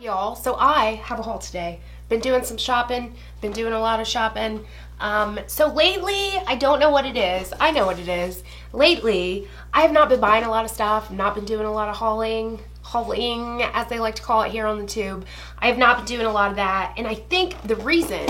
Y'all, so I have a haul today. Been doing some shopping, been doing a lot of shopping. So lately, I don't know what it is. I know what it is. Lately, I have not been buying a lot of stuff, not been doing a lot of hauling, as they like to call it here on the tube. I have not been doing a lot of that, and I think the reason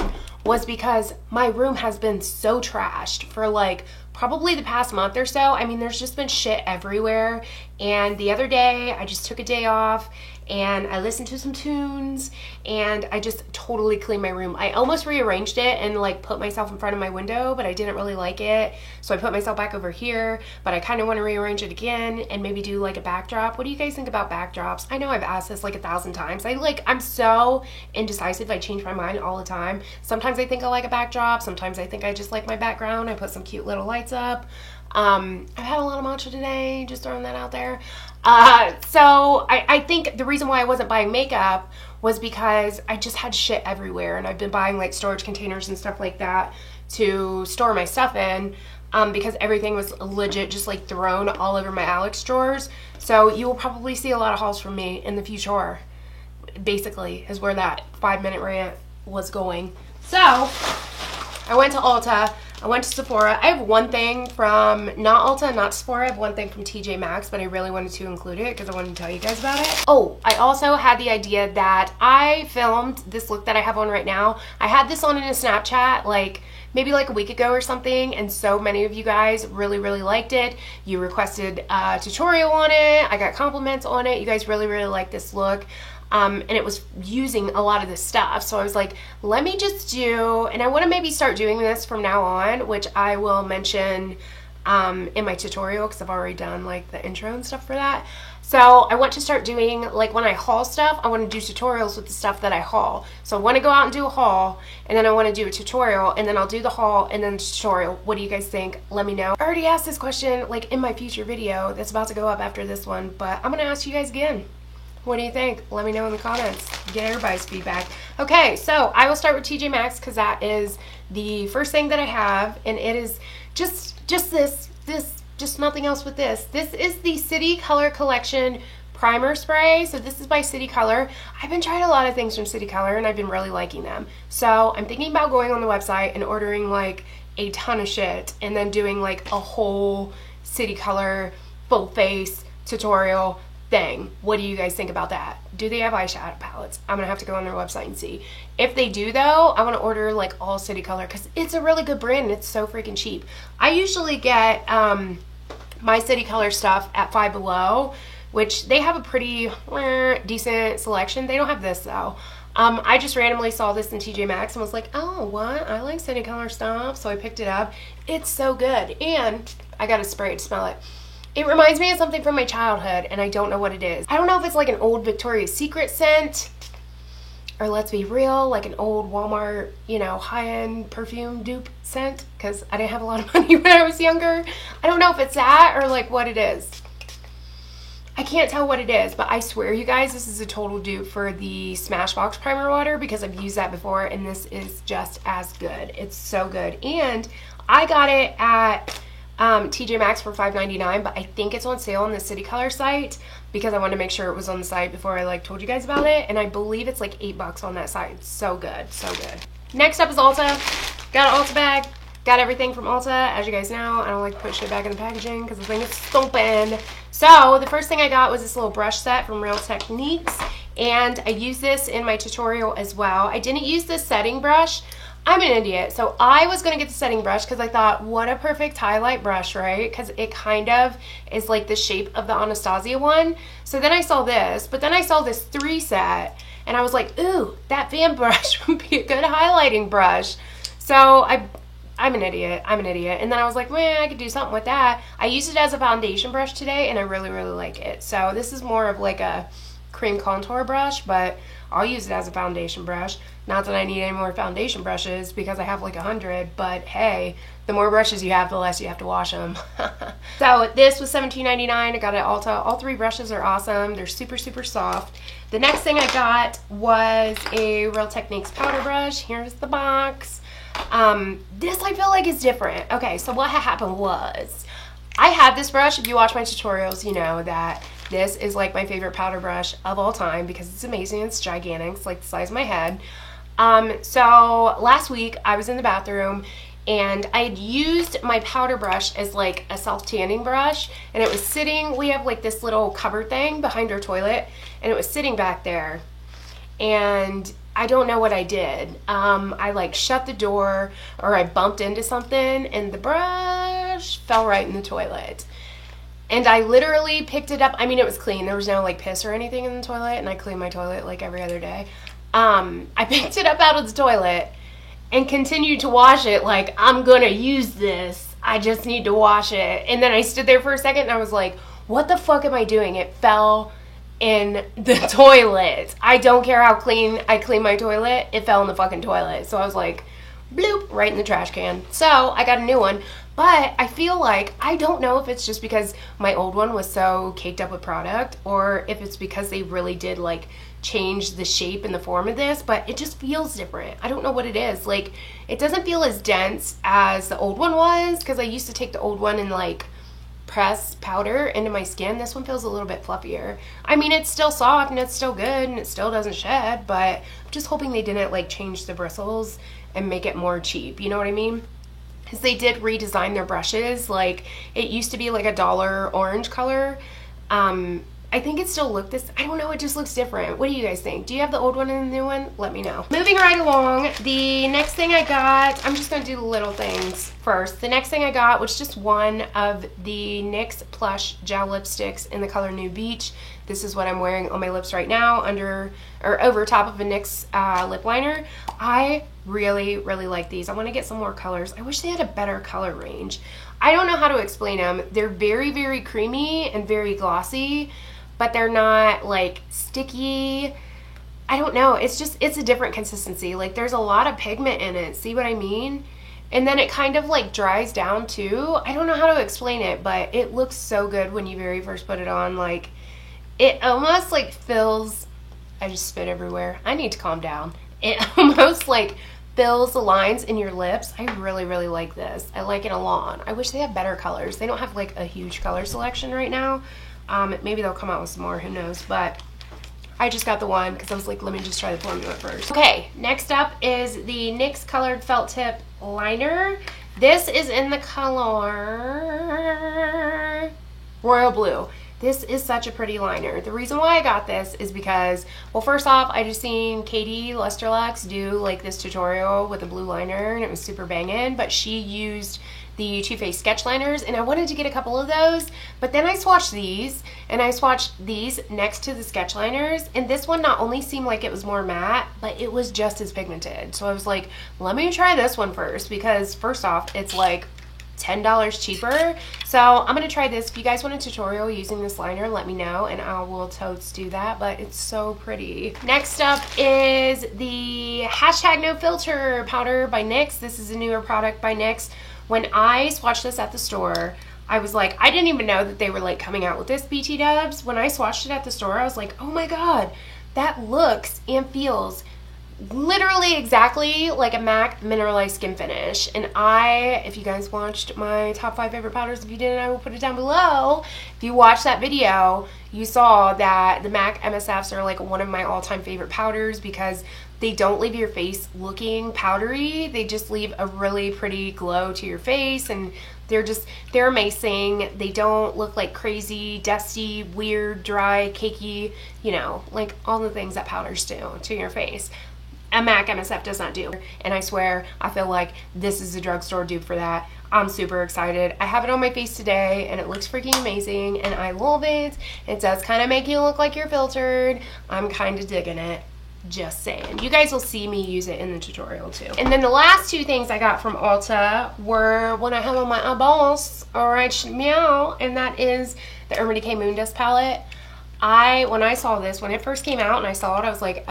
was because my room has been so trashed for like probably the past month or so. I mean, there's just been shit everywhere. And the other day, I just took a day off and I listened to some tunes and I just totally cleaned my room. I almost rearranged it and like put myself in front of my window, but I didn't really like it. So I put myself back over here, but I kind of want to rearrange it again and maybe do like a backdrop. What do you guys think about backdrops? I know I've asked this like 1,000 times. I'm so indecisive. I change my mind all the time. Sometimes I think I like a backdrop. Sometimes I think I just like my background. I put some cute little lights up. I've had a lot of matcha today, just throwing that out there. So I think the reason why I wasn't buying makeup was because I just had shit everywhere, and I've been buying like storage containers and stuff like that to store my stuff in, because everything was legit just like thrown all over my Alex drawers. So you will probably see a lot of hauls from me in the future, basically, is where that 5-minute rant was going. So I went to Ulta. I went to Sephora. I have one thing from, not Ulta, not Sephora, I have one thing from TJ Maxx, but I really wanted to include it because I wanted to tell you guys about it. Oh, I also had the idea that I filmed this look that I have on right now. I had this on in a Snapchat like maybe like a week ago or something, and so many of you guys really liked it. You requested a tutorial on it. I got compliments on it. You guys really liked this look. And it was using a lot of this stuff. So I was like, let me just do, and I want to maybe start doing this from now on, which I will mention in my tutorial because I've already done like the intro and stuff for that. So I want to start doing, like when I haul stuff, I want to do tutorials with the stuff that I haul. So I want to go out and do a haul, and then I want to do a tutorial, and then I'll do the haul and then the tutorial. What do you guys think? Let me know. I already asked this question like in my future video that's about to go up after this one, but I'm going to ask you guys again. What do you think? Let me know in the comments. Get everybody's feedback. Okay, so I will start with TJ Maxx because that is the first thing that I have, and it is just nothing else with this. This is the City Color Collection Primer Spray. So this is by City Color. I've been trying a lot of things from City Color, and I've been really liking them. So I'm thinking about going on the website and ordering like a ton of shit, and then doing like a whole City Color full face tutorial thing. What do you guys think about that? Do they have eyeshadow palettes? I'm gonna have to go on their website and see. If they do though, I want to order like all City Color because it's a really good brand and it's so freaking cheap. I usually get my City Color stuff at Five Below, which they have a pretty decent selection. They don't have this though. I just randomly saw this in TJ Maxx and was like, oh, what? I like City Color stuff, so I picked it up. It's so good, and I got to spray it to smell it. It reminds me of something from my childhood, and I don't know what it is. I don't know if it's like an old Victoria's Secret scent, or let's be real, like an old Walmart, you know, high-end perfume dupe scent, because I didn't have a lot of money when I was younger. I don't know if it's that or like what it is. I can't tell what it is, but I swear you guys, this is a total dupe for the Smashbox Primer Water because I've used that before, and this is just as good. It's so good. And I got it at TJ Maxx for $5.99, but I think it's on sale on the City Color site because I wanted to make sure it was on the site before I like told you guys about it, and I believe it's like $8 on that site. It's so good, so good. Next up is Ulta. Got an Ulta bag. Got everything from Ulta. As you guys know, I don't like to put shit back in the packaging because the thing is stupid. So the first thing I got was this little brush set from Real Techniques, and I use this in my tutorial as well. I didn't use this setting brush. I'm an idiot. So I was going to get the setting brush because I thought, what a perfect highlight brush, right? Because it kind of is like the shape of the Anastasia one. So then I saw this, but then I saw this 3 set, and I was like, ooh, that fan brush would be a good highlighting brush. So I'm an idiot. I'm an idiot. And then I was like, man, I could do something with that. I used it as a foundation brush today, and I really like it. So this is more of like a cream contour brush, but I'll use it as a foundation brush. Not that I need any more foundation brushes because I have like 100, but hey, the more brushes you have, the less you have to wash them. So this was $17.99. I got it at Ulta. All 3 brushes are awesome. They're super soft. The next thing I got was a Real Techniques powder brush. Here's the box. This I feel like is different. Okay, so what happened was I had this brush. If you watch my tutorials, you know that This is like my favorite powder brush of all time because it's amazing. It's gigantic. It's like the size of my head. So last week I was in the bathroom and I had used my powder brush as like a self-tanning brush, and it was sitting, we have like this little cupboard thing behind our toilet, and it was sitting back there, and I don't know what I did. I like shut the door, or I bumped into something and the brush fell right in the toilet. And I literally picked it up. I mean, it was clean. There was no like piss or anything in the toilet, and I clean my toilet like every other day. I picked it up out of the toilet and continued to wash it like, I'm gonna use this. I just need to wash it. And then I stood there for a second and I was like, what the fuck am I doing? It fell in the toilet. I don't care how clean I clean my toilet. It fell in the fucking toilet. So I was like, bloop, right in the trash can. So I got a new one. But I feel like, I don't know if it's just because my old one was so caked up with product, or if it's because they really did like change the shape and the form of this, but it just feels different. I don't know what it is. Like, it doesn't feel as dense as the old one was, because I used to take the old one and like press powder into my skin. This one feels a little bit fluffier. I mean, it's still soft and it's still good and it still doesn't shed, but I'm just hoping they didn't like change the bristles and make it more cheap. You know what I mean? Because they did redesign their brushes. Like, it used to be like a $1 orange color. I think it still looked this, I don't know, it just looks different. What do you guys think? Do you have the old one and the new one? Let me know. Moving right along, the next thing I got, I'm just gonna do the little things first. The next thing I got was just one of the NYX Plush Gel Lipsticks in the color Nude Beach. This is what I'm wearing on my lips right now, under or over top of a NYX lip liner. I really, really like these. I want to get some more colors. I wish they had a better color range. I don't know how to explain them. They're very, very creamy and very glossy, but they're not like sticky. I don't know. It's just, it's a different consistency. Like, there's a lot of pigment in it. See what I mean? And then it kind of like dries down too. I don't know how to explain it, but it looks so good when you very first put it on. Like, it almost like fills, I just spit everywhere. I need to calm down. It almost like fills the lines in your lips. I really, really like this. I like it a lot. I wish they had better colors. They don't have like a huge color selection right now. Maybe they'll come out with some more, who knows, but I just got the one because I was like, let me just try the formula first. Okay, next up is the NYX Colored Felt Tip Liner. This is in the color Royal Blue. This is such a pretty liner. The reason why I got this is because, well, first off, I just seen Katie Lusterlux do like this tutorial with a blue liner, and it was super banging, but she used the Too Faced sketch liners, and I wanted to get a couple of those, but then I swatched these, and I swatched these next to the sketch liners, and this one not only seemed like it was more matte, but it was just as pigmented. So I was like, let me try this one first, because first off, it's like $10 cheaper. So I'm gonna try this. If you guys want a tutorial using this liner, let me know and I will totes do that, but it's so pretty. Next up is the hashtag No Filter powder by NYX. This is a newer product by NYX. When I swatched this at the store, I was like, I didn't even know that they were like coming out with this, BT Dubs. When I swatched it at the store, I was like, oh my God, that looks and feels literally exactly like a MAC Mineralized Skin Finish. And if you guys watched my top 5 favorite powders, if you didn't, I will put it down below. If you watched that video, you saw that the MAC MSFs are like one of my all-time favorite powders because they don't leave your face looking powdery. They just leave a really pretty glow to your face, and they're amazing. They don't look like crazy, dusty, weird, dry, cakey, you know, like all the things that powders do to your face. A MAC MSF does not do. And I swear, I feel like this is a drugstore dupe for that. I'm super excited. I have it on my face today and it looks freaking amazing and I love it. It does kind of make you look like you're filtered. I'm kind of digging it. Just saying. You guys will see me use it in the tutorial too. And then the last 2 things I got from Ulta were one I have on my eyeballs, alright, meow, and that is the Urban Decay Moon Dust palette. When I saw this, when it first came out and I saw it, I was like,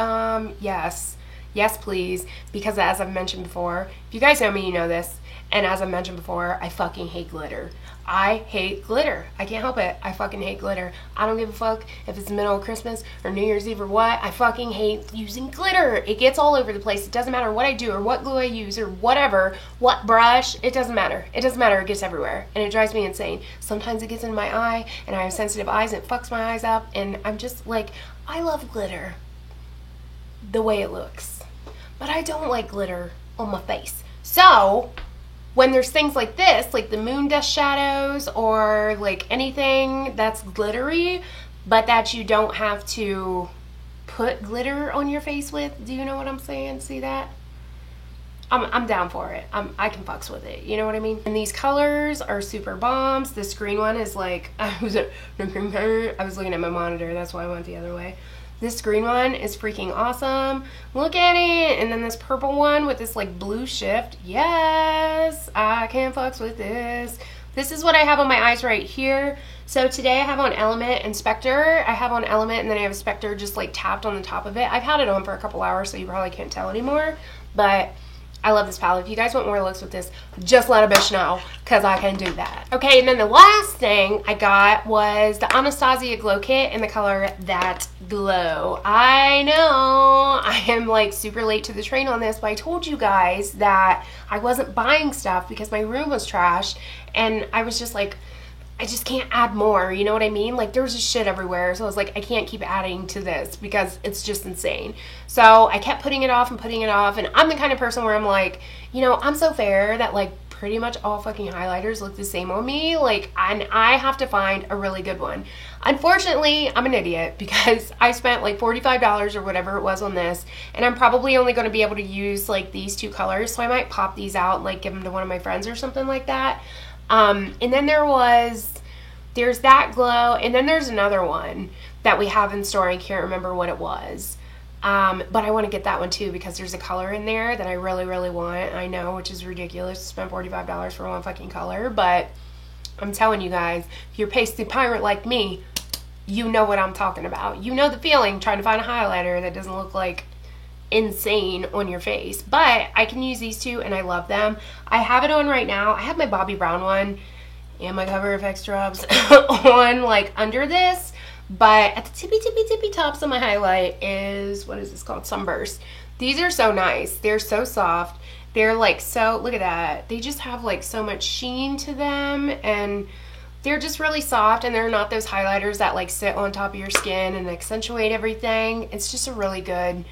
yes, Yes, please. Because as I've mentioned before, if you guys know me, you know this. And as I mentioned before, I fucking hate glitter. I hate glitter. I can't help it. I fucking hate glitter. I don't give a fuck if it's the middle of Christmas or New Year's Eve or what. I fucking hate using glitter. It gets all over the place. It doesn't matter what I do or what glue I use or whatever, what brush. It doesn't matter. It doesn't matter. It gets everywhere. And it drives me insane. Sometimes it gets in my eye and I have sensitive eyes and it fucks my eyes up. And I'm just like, I love glitter the way it looks. But I don't like glitter on my face. So when there's things like this, like the moon dust shadows or like anything that's glittery, but that you don't have to put glitter on your face with, do you know what I'm saying? See that? I'm down for it. I can fucks with it. You know what I mean? And these colors are super bombs. This green one is like, I was looking at my monitor. That's why I went the other way. This green one is freaking awesome. Look at it. And then this purple one with this like blue shift. Yes, I can fucks with this. This is what I have on my eyes right here. So today I have on Element and Spectre. I have on Element and then I have Spectre just like tapped on the top of it. I've had it on for a couple hours, so you probably can't tell anymore. But I love this palette. If you guys want more looks with this, just let a bitch know, because I can do that. Okay, and then the last thing I got was the Anastasia Glow Kit in the color That Glow. I know I am like super late to the train on this, but I told you guys that I wasn't buying stuff because my room was trashed, and I was just like, I just can't add more, you know what I mean? Like, there was just shit everywhere, so I was like, I can't keep adding to this because it's just insane. So I kept putting it off and putting it off, and I'm the kind of person where I'm like, you know, I'm so fair that like pretty much all fucking highlighters look the same on me, like, and I have to find a really good one. Unfortunately, I'm an idiot because I spent like $45 or whatever it was on this, and I'm probably only going to be able to use like these two colors, so I might pop these out and like give them to one of my friends or something like that. And then there's That Glow, and then there's another one that we have in store. I can't remember what it was. But I want to get that one too because there's a color in there that I really, really want. I know, which is ridiculous to spend $45 for one fucking color, but I'm telling you guys, if you're a pasty pirate like me, you know what I'm talking about. You know the feeling trying to find a highlighter that doesn't look like insane on your face. But I can use these two and I love them. I have it on right now. I have my Bobbi Brown one and my Cover FX drops on like under this, but at the tippy tops of my highlight is, what is this called? Sunburst. These are so nice. They're so soft. They're like, so look at that. They just have like so much sheen to them, and they're just really soft, and they're not those highlighters that like sit on top of your skin and accentuate everything. It's just a really good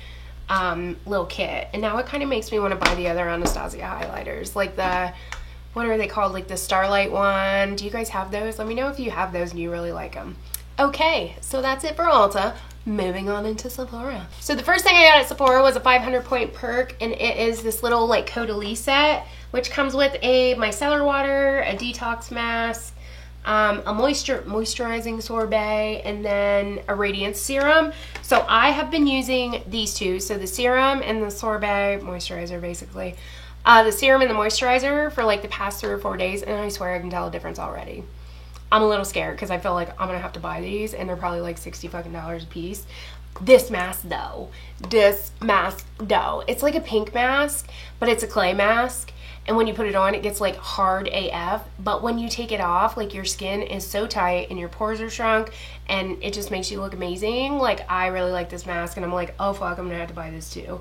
little kit. And now it kind of makes me want to buy the other Anastasia highlighters, like the, what are they called, like the Starlight one. Do you guys have those? Let me know if you have those and you really like them. Okay, so that's it for Ulta. Moving on into Sephora. So the first thing I got at Sephora was a 500 point perk, and it is this little like Caudalie set, which comes with a micellar water, a detox mask, a moisturizing sorbet, and then a radiance serum. So I have been using these two, so the serum and the sorbet moisturizer, basically. The serum and the moisturizer for like the past 3 or 4 days, and I swear I can tell a difference already. I'm a little scared because I feel like I'm gonna have to buy these, and they're probably like $60 fucking a piece. This mask though, it's like a pink mask, but it's a clay mask. And when you put it on, it gets like hard AF. But when you take it off, like your skin is so tight and your pores are shrunk, and it just makes you look amazing. Like, I really like this mask, and I'm like, oh fuck, I'm gonna have to buy this too.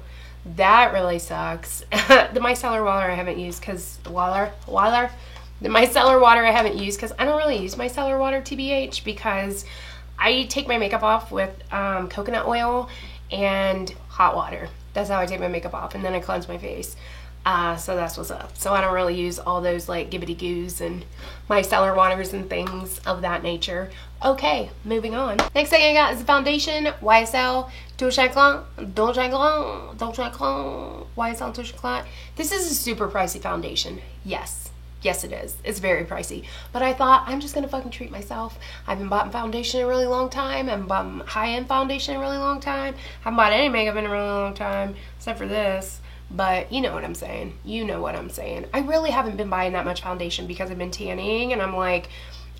That really sucks. The micellar water I haven't used because the micellar water I haven't used because I don't really use micellar water, TBH, because I take my makeup off with coconut oil and hot water. That's how I take my makeup off, and then I cleanse my face. So that's what's up. So I don't really use all those like Gibbity Goos and micellar waters and things of that nature. Okay, moving on. Next thing I got is the foundation, YSL Touche Éclat, YSL Touche Éclat. This is a super pricey foundation. Yes, it is. It's very pricey. But I thought, I'm just gonna fucking treat myself. I haven't bought foundation in a really long time. I haven't bought high-end foundation in a really long time. I haven't bought any makeup in a really long time, except for this. But you know what I'm saying. You know what I'm saying. I really haven't been buying that much foundation because I've been tanning, and I'm like,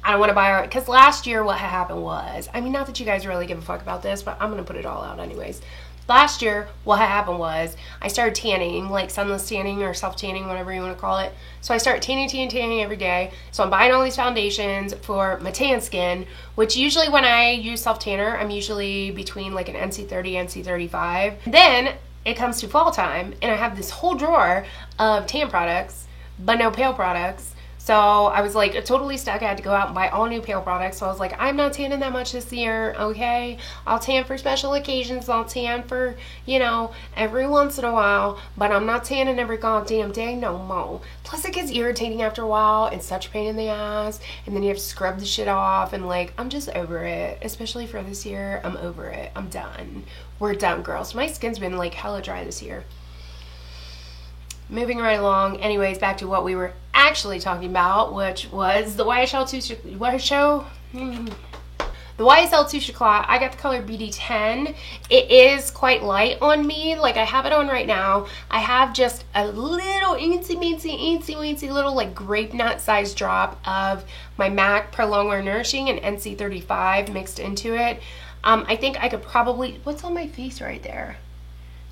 I don't want to buy it. Because last year what happened was, I mean, not that you guys really give a fuck about this, but I'm going to put it all out anyways. Last year, what happened was I started tanning, like sunless tanning or self-tanning, whatever you want to call it. So I started tanning every day. So I'm buying all these foundations for my tan skin, which usually when I use self-tanner, I'm usually between like an NC30, NC35. Then it comes to fall time, and I have this whole drawer of tan products, but no pale products. So I was like totally stuck. I had to go out and buy all new pale products. So I was like, I'm not tanning that much this year, okay? I'll tan for special occasions. I'll tan for, you know, every once in a while. But I'm not tanning every goddamn day no more. Plus it gets irritating after a while. It's such a pain in the ass. And then you have to scrub the shit off. And like, I'm just over it. Especially for this year, I'm over it. I'm done. We're done, girls. My skin's been like hella dry this year. Moving right along, anyways, back to what we were actually talking about, which was the YSL 2 Chocolat. I got the color BD10. It is quite light on me. Like, I have it on right now. I have just a little eensy little like grape nut size drop of my MAC Prolong Wear Nourishing and NC35 mixed into it. I think I could probably, what's on my face right there?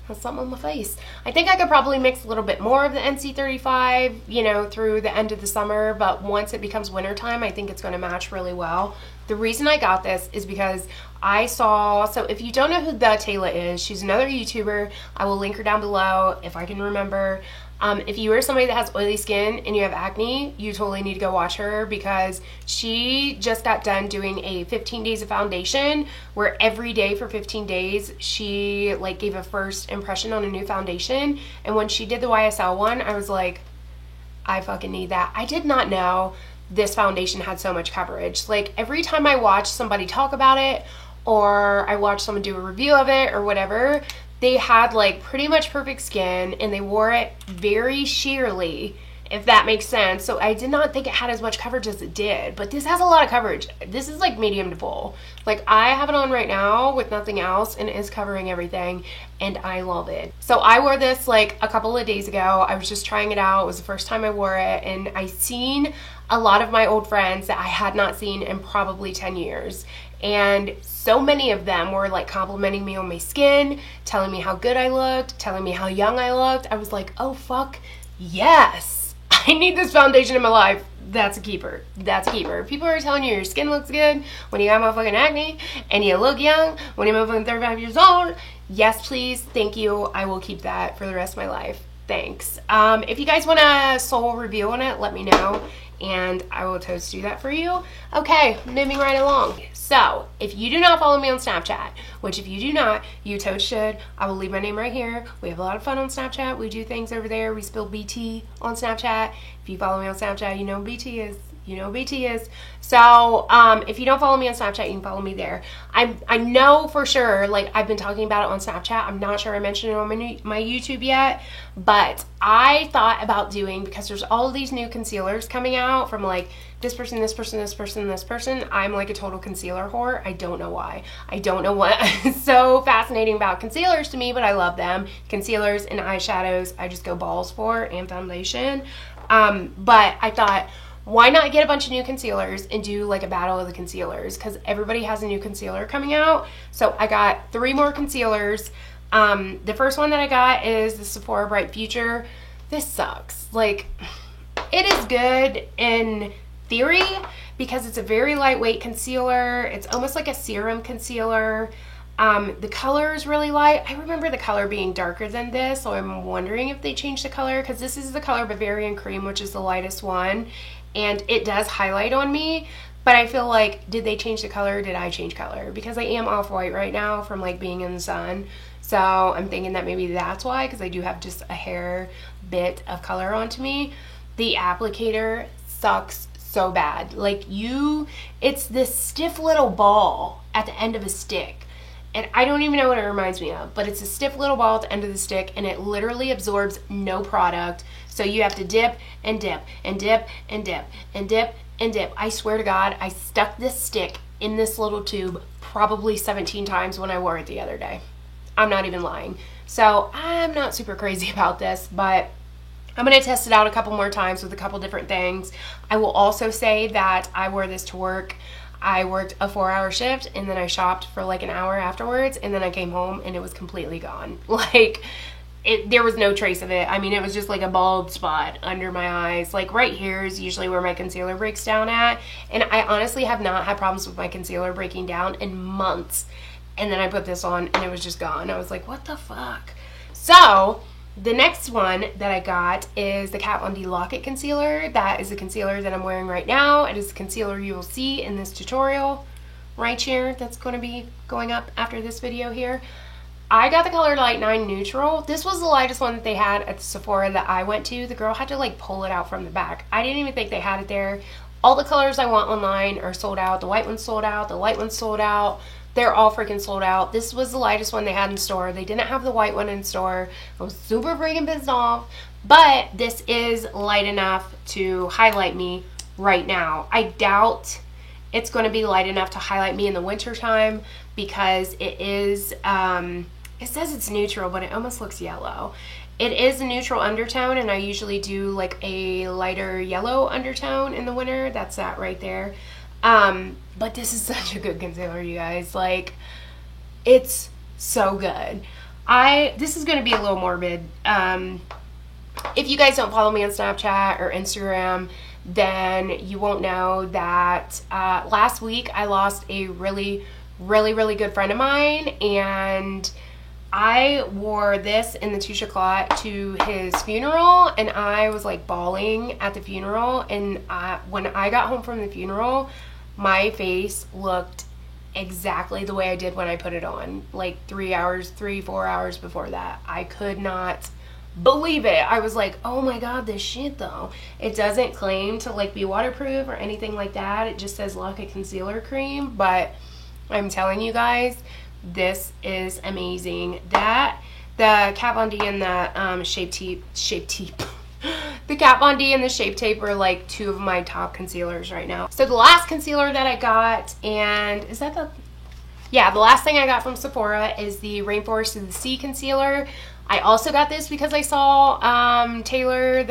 That's something on my face. I think I could probably mix a little bit more of the NC35, you know, through the end of the summer, but once it becomes wintertime, I think it's going to match really well. The reason I got this is because I saw, so if you don't know who The Tayla is, she's another YouTuber. I will link her down below if I can remember. If you are somebody that has oily skin and you have acne, you totally need to go watch her, because she just got done doing a 15 days of foundation where every day for 15 days she like gave a first impression on a new foundation. And when she did the YSL one, I was like, I fucking need that. I did not know this foundation had so much coverage. Like, every time I watch somebody talk about it or I watch someone do a review of it or whatever, they had like pretty much perfect skin and they wore it very sheerly, if that makes sense. So I did not think it had as much coverage as it did, but this has a lot of coverage. This is like medium to full. Like, I have it on right now with nothing else and it is covering everything and I love it. So I wore this like a couple of days ago. I was just trying it out. It was the first time I wore it, and I seen a lot of my old friends that I had not seen in probably 10 years. And so many of them were like complimenting me on my skin, telling me how good I looked, telling me how young I looked. I was like, oh fuck yes, I need this foundation in my life. That's a keeper. That's a keeper. People are telling you your skin looks good when you got motherfucking acne and you look young when you're motherfucking 35 years old. Yes, please. Thank you. I will keep that for the rest of my life. Thanks. If you guys want a sole review on it, let me know and I will totes do that for you. Okay, moving right along. So, if you do not follow me on Snapchat, which if you do not, you totes should, I will leave my name right here. We have a lot of fun on Snapchat. We do things over there. We spill BT on Snapchat. If you follow me on Snapchat, you know who BT is. You know who BT is. So, if you don't follow me on Snapchat, you can follow me there. I know for sure, like, I've been talking about it on Snapchat. I'm not sure I mentioned it on my YouTube yet, but I thought about doing, because there's all of these new concealers coming out from, like, this person, this person, this person, this person. I'm like a total concealer whore. I don't know why. I don't know what is so fascinating about concealers to me, but I love them. Concealers and eyeshadows, I just go balls for, and foundation. But I thought, why not get a bunch of new concealers and do like a battle of the concealers, because everybody has a new concealer coming out. So I got 3 more concealers. The first one that I got is the Sephora Bright Future. This sucks. Like, it is good in theory because it's a very lightweight concealer. It's almost like a serum concealer. The color is really light. I remember the color being darker than this, so I'm wondering if they changed the color, because this is the color Bavarian Cream, which is the lightest one, and it does highlight on me, but I feel like, did they change the color? Did I change color? Because I am off-white right now from like being in the sun, so I'm thinking that maybe that's why, because I do have just a hair bit of color onto me. The applicator sucks so bad. Like, it's this stiff little ball at the end of a stick. And I don't even know what it reminds me of, but it's a stiff little ball at the end of the stick, and it literally absorbs no product. So you have to dip and dip and dip and dip and dip and dip. I swear to God, I stuck this stick in this little tube probably 17 times when I wore it the other day. I'm not even lying. So I'm not super crazy about this, but I'm going to test it out a couple more times with a couple different things. I will also say that I wore this to work. I worked a 4-hour shift and then I shopped for like an hour afterwards, and then I came home and it was completely gone. Like, there was no trace of it. I mean, it was just like a bald spot under my eyes. Like right here is usually where my concealer breaks down at. And I honestly have not had problems with my concealer breaking down in months. And then I put this on and it was just gone. I was like, what the fuck? So the next one that I got is the Kat Von D Lock-It Concealer. That is the concealer that I'm wearing right now. It is the concealer you will see in this tutorial right here that's going to be going up after this video here. I got the color Light 9 Neutral. This was the lightest one that they had at the Sephora that I went to. The girl had to like pull it out from the back. I didn't even think they had it there. All the colors I want online are sold out. The white one's sold out. The light one's sold out. They're all freaking sold out. This was the lightest one they had in store. They didn't have the white one in store. I was super freaking pissed off. But this is light enough to highlight me right now. I doubt it's going to be light enough to highlight me in the winter time because it is, it says it's neutral, but it almost looks yellow. It is a neutral undertone, and I usually do like a lighter yellow undertone in the winter. That's that right there. But this is such a good concealer, you guys. Like, it's so good. This is going to be a little morbid. If you guys don't follow me on Snapchat or Instagram, then you won't know that last week I lost a really good friend of mine, and I wore this in the Touche Éclat to his funeral, and I was like bawling at the funeral. And when I got home from the funeral, my face looked exactly the way I did when I put it on, like 4 hours before that. I could not believe it. I was like, oh my god, this shit though. It doesn't claim to like be waterproof or anything like that. It just says Lock-It Concealer Cream, but I'm telling you guys, this is amazing. The Kat Von D and the Shape Tape the Kat Von D and the Shape Tape are like two of my top concealers right now. So the last concealer that I got, and is that the last thing I got from Sephora is the Rainforest of the Sea concealer. I also got this because I saw Taylor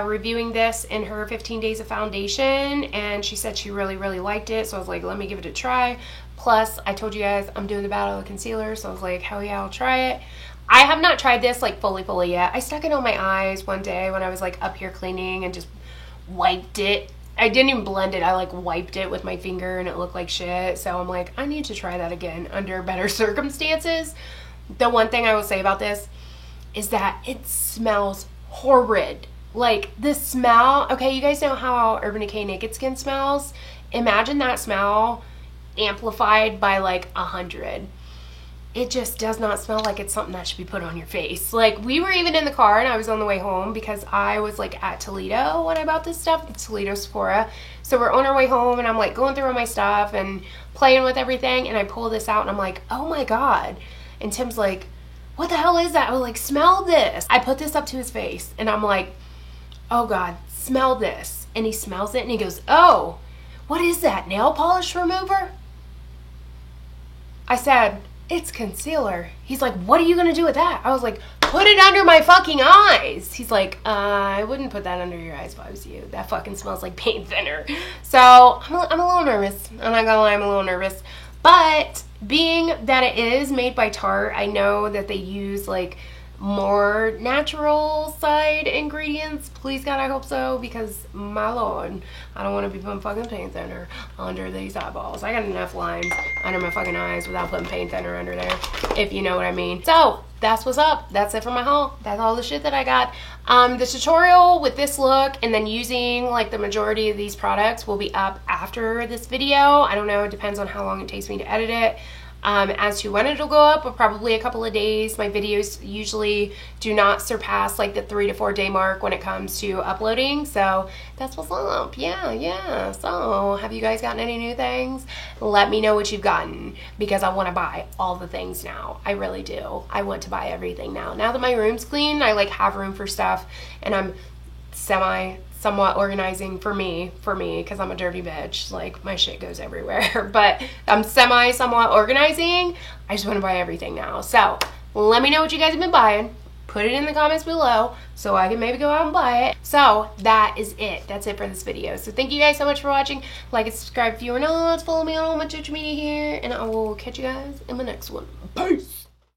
reviewing this in her 15 days of foundation, and she said she really liked it, so I was like, let me give it a try. Plus, I told you guys I'm doing the battle of concealer, so I was like, hell yeah, I'll try it. I have not tried this like fully yet. I stuck it on my eyes one day when I was like up here cleaning and just wiped it. I didn't even blend it. I like wiped it with my finger and it looked like shit. So I'm like, I need to try that again under better circumstances. The one thing I will say about this is that it smells horrid. Like the smell, okay, you guys know how Urban Decay Naked Skin smells? Imagine that smell amplified by like 100. It just does not smell like it's something that should be put on your face. Like, we were even in the car and I was on the way home because I was like at Toledo when I bought this stuff, the Toledo Sephora. So we're on our way home and I'm like going through all my stuff and playing with everything, and I pull this out and I'm like, oh my god. And Tim's like, what the hell is that? I was like, smell this. I put this up to his face and I'm like, oh god, smell this. And he smells it and he goes, oh, what is that, nail polish remover? I said, it's concealer. He's like, what are you gonna do with that? I was like, put it under my fucking eyes. He's like, I wouldn't put that under your eyes if I was you. That fucking smells like paint thinner. So I'm a little nervous. I'm not gonna lie, I'm a little nervous. But being that it is made by Tarte, I know that they use like more natural side ingredients. Please God, I hope so, because my lord, I don't want to be putting fucking paint thinner under these eyeballs. I got enough lines under my fucking eyes without putting paint thinner under there, if you know what I mean. So that's what's up. That's it for my haul. That's all the shit that I got. The tutorial with this look and then using like the majority of these products will be up after this video. I don't know, it depends on how long it takes me to edit it. As to when it'll go up, but probably a couple of days. My videos usually do not surpass like the 3 to 4 day mark when it comes to uploading. So that's what's up. Yeah. So have you guys gotten any new things? Let me know what you've gotten, because I want to buy all the things now. I really do. I want to buy everything now. Now that my room's clean, I like have room for stuff, and I'm somewhat organizing for me, because I'm a dirty bitch. Like, my shit goes everywhere. But I'm somewhat organizing. I just want to buy everything now. So let me know what you guys have been buying. put it in the comments below so I can maybe go out and buy it. So that is it. That's it for this video. So thank you guys so much for watching. Like and subscribe if you are not. Follow me on all my social media here, and I will catch you guys in my next one. Peace.